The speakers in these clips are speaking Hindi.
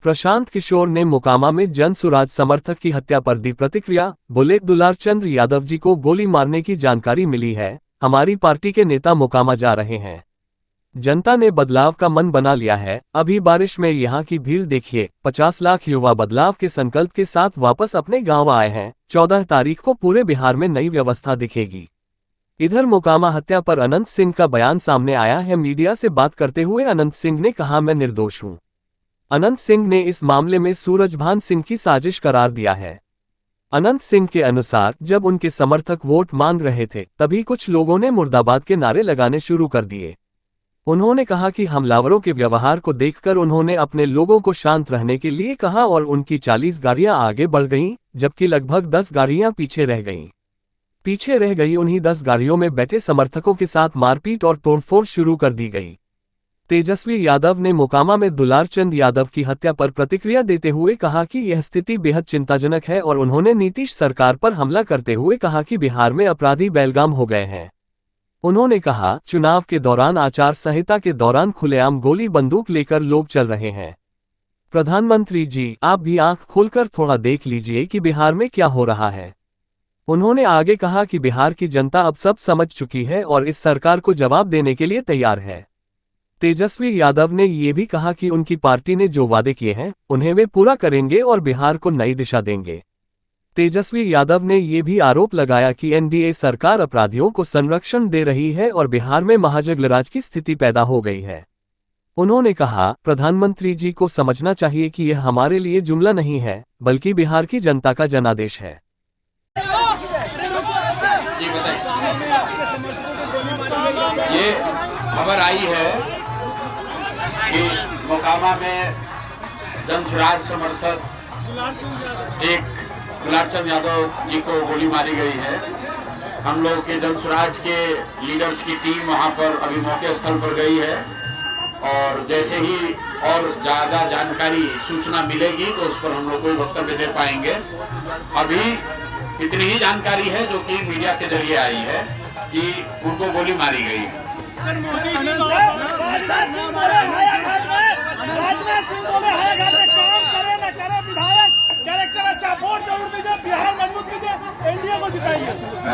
प्रशांत किशोर ने मोकामा में जन सुराज समर्थक की हत्या पर दी प्रतिक्रिया। बोले, दुलारचंद यादव जी को गोली मारने की जानकारी मिली है। हमारी पार्टी के नेता मोकामा जा रहे हैं। जनता ने बदलाव का मन बना लिया है। अभी बारिश में यहाँ की भीड़ देखिए। 50 लाख युवा बदलाव के संकल्प के साथ वापस अपने गांव आए हैं। 14 तारीख को पूरे बिहार में नई व्यवस्था दिखेगी। इधर मोकामा हत्या पर अनंत सिंह का बयान सामने आया है। मीडिया से बात करते हुए अनंत सिंह ने कहा, मैं निर्दोष हूं। अनंत सिंह ने इस मामले में सूरजभान सिंह की साजिश करार दिया है। अनंत सिंह के अनुसार जब उनके समर्थक वोट मांग रहे थे तभी कुछ लोगों ने मुर्दाबाद के नारे लगाने शुरू कर दिए। उन्होंने कहा कि हमलावरों के व्यवहार को देखकर उन्होंने अपने लोगों को शांत रहने के लिए कहा और उनकी 40 गाड़ियां आगे बढ़ गईं, जबकि लगभग 10 गाड़ियां पीछे रह गई। उन्हीं 10 गाड़ियों में बैठे समर्थकों के साथ मारपीट और तोड़फोड़ शुरू कर दी गई। तेजस्वी यादव ने मोकामा में दुलारचंद यादव की हत्या पर प्रतिक्रिया देते हुए कहा कि यह स्थिति बेहद चिंताजनक है और उन्होंने नीतीश सरकार पर हमला करते हुए कहा कि बिहार में अपराधी बेलगाम हो गए हैं। उन्होंने कहा, चुनाव के दौरान आचार संहिता के दौरान खुलेआम गोली बंदूक लेकर लोग चल रहे हैं। प्रधानमंत्री जी, आप भी आंख खोलकर थोड़ा देख लीजिए कि बिहार में क्या हो रहा है। उन्होंने आगे कहा कि बिहार की जनता अब सब समझ चुकी है और इस सरकार को जवाब देने के लिए तैयार है। तेजस्वी यादव ने ये भी कहा कि उनकी पार्टी ने जो वादे किए हैं उन्हें वे पूरा करेंगे और बिहार को नई दिशा देंगे। तेजस्वी यादव ने ये भी आरोप लगाया कि एनडीए सरकार अपराधियों को संरक्षण दे रही है और बिहार में महाजगलराज की स्थिति पैदा हो गई है। उन्होंने कहा, प्रधानमंत्री जी को समझना चाहिए कि यह हमारे लिए जुमला नहीं है बल्कि बिहार की जनता का जनादेश है। ये खबर आई है कि मोकामा में जन सुराज समर्थक एक दुलारचंद यादव जी को गोली मारी गई है। हम लोग के जन सुराज के लीडर्स की टीम वहां पर अभी मौके स्थल पर गई है और जैसे ही और ज्यादा जानकारी सूचना मिलेगी तो उस पर हम लोग कोई वक्तव्य दे पाएंगे। अभी इतनी ही जानकारी है जो कि मीडिया के जरिए आई है कि उनको गोली मारी गई है।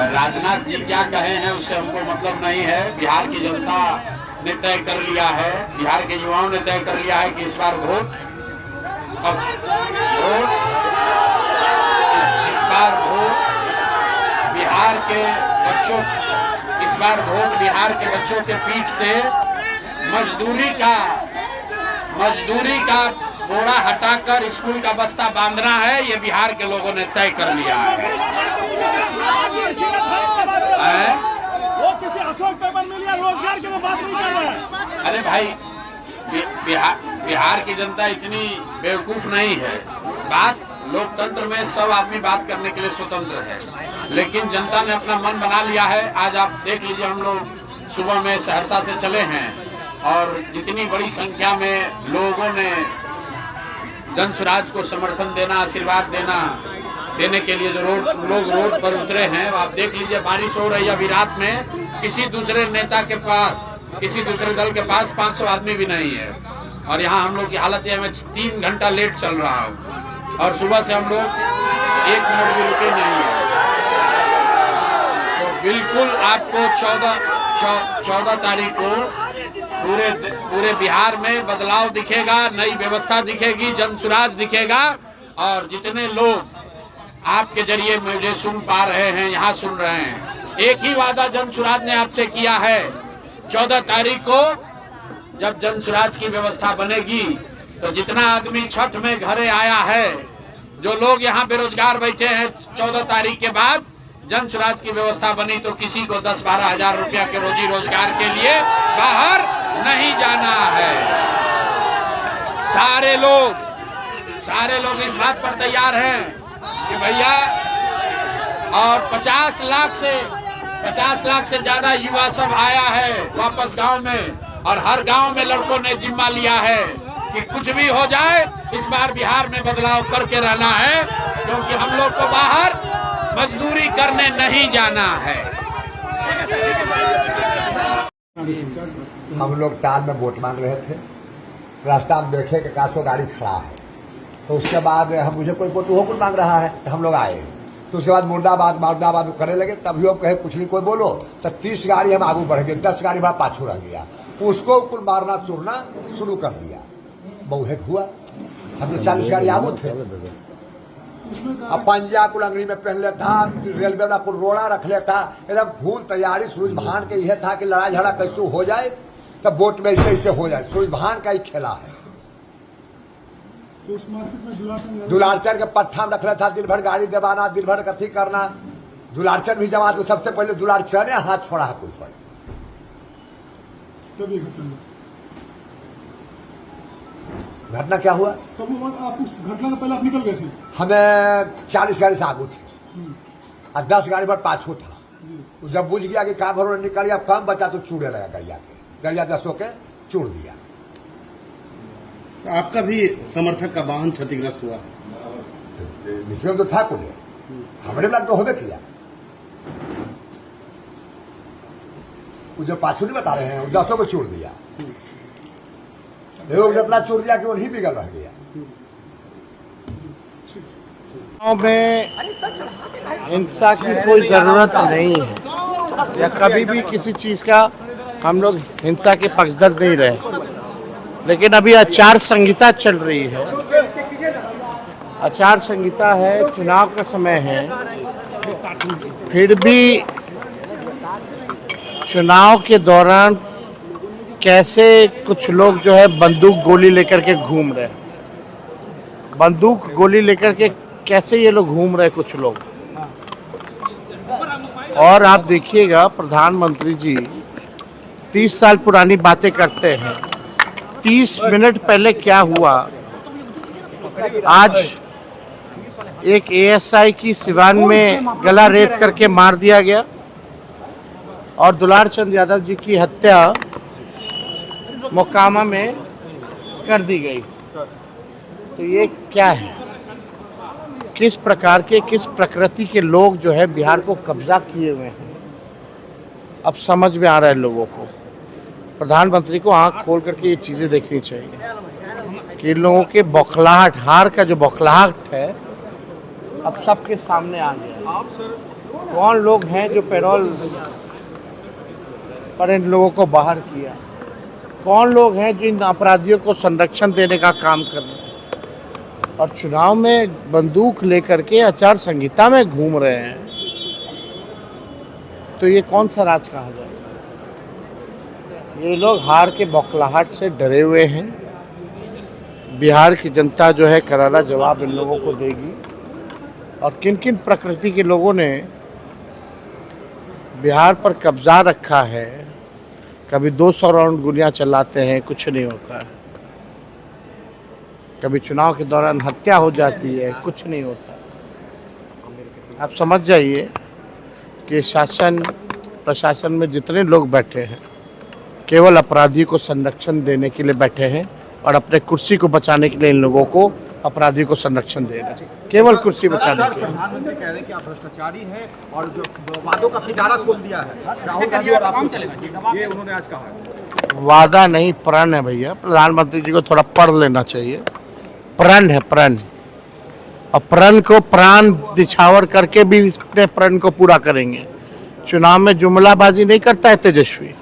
राजनाथ जी क्या कहे हैं उससे हमको मतलब नहीं है। बिहार की जनता ने तय कर लिया है, बिहार के युवाओं ने तय कर लिया है कि इस बार वोट बिहार के बच्चों के पीठ से मजदूरी का बोरा हटाकर स्कूल का बस्ता बांधना है। ये बिहार के लोगों ने तय कर लिया है। वो किसी अशोक पेपर मिल या रोजगार की बात नहीं कर रहे हैं। अरे भाई, बिहार की जनता इतनी बेवकूफ नहीं है। बात लोकतंत्र में सब आदमी बात करने के लिए स्वतंत्र है, लेकिन जनता ने अपना मन बना लिया है। आज आप देख लीजिए, हम लोग सुबह में सहरसा से चले हैं और जितनी बड़ी संख्या में लोगों ने जन सुराज को समर्थन देना, आशीर्वाद देने के लिए जो लोग रोड पर उतरे हैं, आप देख लीजिए। बारिश हो रही है। अभी रात में किसी दूसरे नेता के पास, किसी दूसरे दल के पास 500 आदमी भी नहीं है और यहाँ हम लोग की हालत है, मैं 3 घंटा लेट चल रहा हूँ और सुबह से हम लोग 1 मिनट भी रुके नहीं है। तो बिल्कुल आपको 14 तारीख को पूरे बिहार में बदलाव दिखेगा, नई व्यवस्था दिखेगी, जन सुराज दिखेगा और जितने लोग आपके जरिए मुझे सुन पा रहे हैं, यहाँ सुन रहे हैं, एक ही वादा जन सुराज ने आपसे किया है। 14 तारीख को जब जन सुराज की व्यवस्था बनेगी तो जितना आदमी छठ में घरे आया है, जो लोग यहाँ बेरोजगार बैठे हैं, 14 तारीख के बाद जन सुराज की व्यवस्था बनी तो किसी को 10-12 हजार रुपया के रोजी रोजगार के लिए बाहर नहीं जाना है। सारे लोग इस बात पर तैयार हैं कि भैया, और 50 लाख से ज्यादा युवा सब आया है वापस गांव में और हर गांव में लड़कों ने जिम्मा लिया है कि कुछ भी हो जाए इस बार बिहार में बदलाव करके रहना है, क्योंकि हम लोग को बाहर मजदूरी करने नहीं जाना है। हम लोग टाल में वोट मांग रहे थे। रास्ता में देखे कि 100 गाड़ी खड़ा है। तो उसके बाद हम मुझे कोई वोट हो मांग रहा है तो हम लोग आए, तो उसके बाद मुर्दाबाद मुर्दाबाद करने लगे। तभी हम कहे कुछ नहीं कोई बोलो, तो 30 गाड़ी हम आगे बढ़ गए, 10 गाड़ी हमारा पाछू रह गया, उसको कुल मारना चूरना शुरू कर दिया। बहुहेट हुआ, हम तो 40 गाड़ी आगू थे। अब पंजा कुल अंगड़ी में पहन लेता, रेलवे वाला कुल रोड़ा रख लेता, एकदम फूल तैयारी सूरज भान के यह था कि लड़ाई झगड़ा कैसे हो जाए तब वोट में ऐसे हो जाए। सूरज भान का ही खेला है। तो उस मार्केट में दुलारचंद के पट्टा में रख लेता, दिन भर गाड़ी दबाना, दिन भर कथी करना। दुलारचंद भी जमात में सबसे पहले दुलारचंद ने हाथ छोड़ा है कुल पर। तभी घटना क्या हुआ? तब आप उस घटना के पहले आप निकल गए थे? हमें 40 गाड़ी से आगू थे और 10 गाड़ी पर पाछू था। जब बुझ गया कि का भरों निकल गया, कम बचा तो चूड़े लगा गड़िया के, गड़िया 10 के चूड़ दिया। आपका भी समर्थक का वाहन क्षतिग्रस्त हुआ? इसमें तो था कुल, हमारे ब्लॉक तो होबे किया। जो पाछू नहीं बता रहे हैं, 10 को चूड़ दिया, जितना चूड़ दिया कि वही बिगल रह गया। गाँव में हिंसा की कोई ज़रूरत नहीं है, या कभी भी किसी चीज़ का हम लोग हिंसा के पक्षधर नहीं रहे। लेकिन अभी आचार संहिता चल रही है, आचार संहिता है, चुनाव का समय है, फिर भी चुनाव के दौरान कैसे कुछ लोग जो है बंदूक गोली लेकर के घूम रहे हैं, बंदूक गोली लेकर के कैसे ये लोग घूम रहे कुछ लोग। और आप देखिएगा प्रधानमंत्री जी 30 साल पुरानी बातें करते हैं, 30 मिनट पहले क्या हुआ। आज एक एएसआई की सिवान में गला रेत करके मार दिया गया और दुलारचंद यादव जी की हत्या मोकामा में कर दी गई। तो ये क्या है, किस प्रकार के, किस प्रकृति के लोग जो है बिहार को कब्जा किए हुए हैं, अब समझ में आ रहा है लोगों को। प्रधानमंत्री को आंख खोल करके ये चीज़ें देखनी चाहिए कि इन लोगों के बौखलाहट, हार का जो बौखलाहट है अब सबके सामने आ गया। कौन लोग हैं जो पैरोल पर इन लोगों को बाहर किया, कौन लोग हैं जो इन अपराधियों को संरक्षण देने का काम कर रहे हैं और चुनाव में बंदूक लेकर के आचार संहिता में घूम रहे हैं। तो ये कौन सा राज कहा जाए? ये लोग हार के बौखलाहट से डरे हुए हैं। बिहार की जनता जो है करारा जवाब इन लोगों को देगी। और किन किन प्रकृति के लोगों ने बिहार पर कब्जा रखा है, कभी 200 राउंड गोलियां चलाते हैं, कुछ नहीं होता है, कभी चुनाव के दौरान हत्या हो जाती है, कुछ नहीं होता। आप समझ जाइए कि शासन प्रशासन में जितने लोग बैठे हैं केवल अपराधी को संरक्षण देने के लिए बैठे हैं और अपने कुर्सी को बचाने के लिए इन लोगों को अपराधी को संरक्षण दे रहे हैं, केवल कुर्सी बचाने के लिए। प्रधानमंत्री कह रहे हैं कि आप भ्रष्टाचारी हैं और जो वादों का पिटारा खोल दिया है राहुल गांधी और आप, ये उन्होंने आज कहा है। वादा नहीं, प्रण है भैया। प्रधानमंत्री जी को थोड़ा पढ़ लेना चाहिए। प्रण है, प्रण। और प्रण को प्राण दिछावर करके भी अपने प्रण को पूरा करेंगे। चुनाव में जुमलाबाजी नहीं करता है तेजस्वी,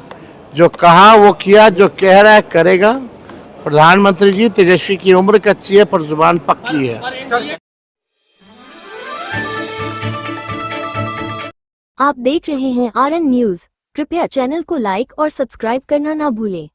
जो कहा वो किया, जो कह रहा है करेगा। प्रधानमंत्री जी, तेजस्वी की उम्र कच्ची है पर जुबान पक्की है। आप देख रहे हैं RN न्यूज। कृपया चैनल को लाइक और सब्सक्राइब करना ना भूलें।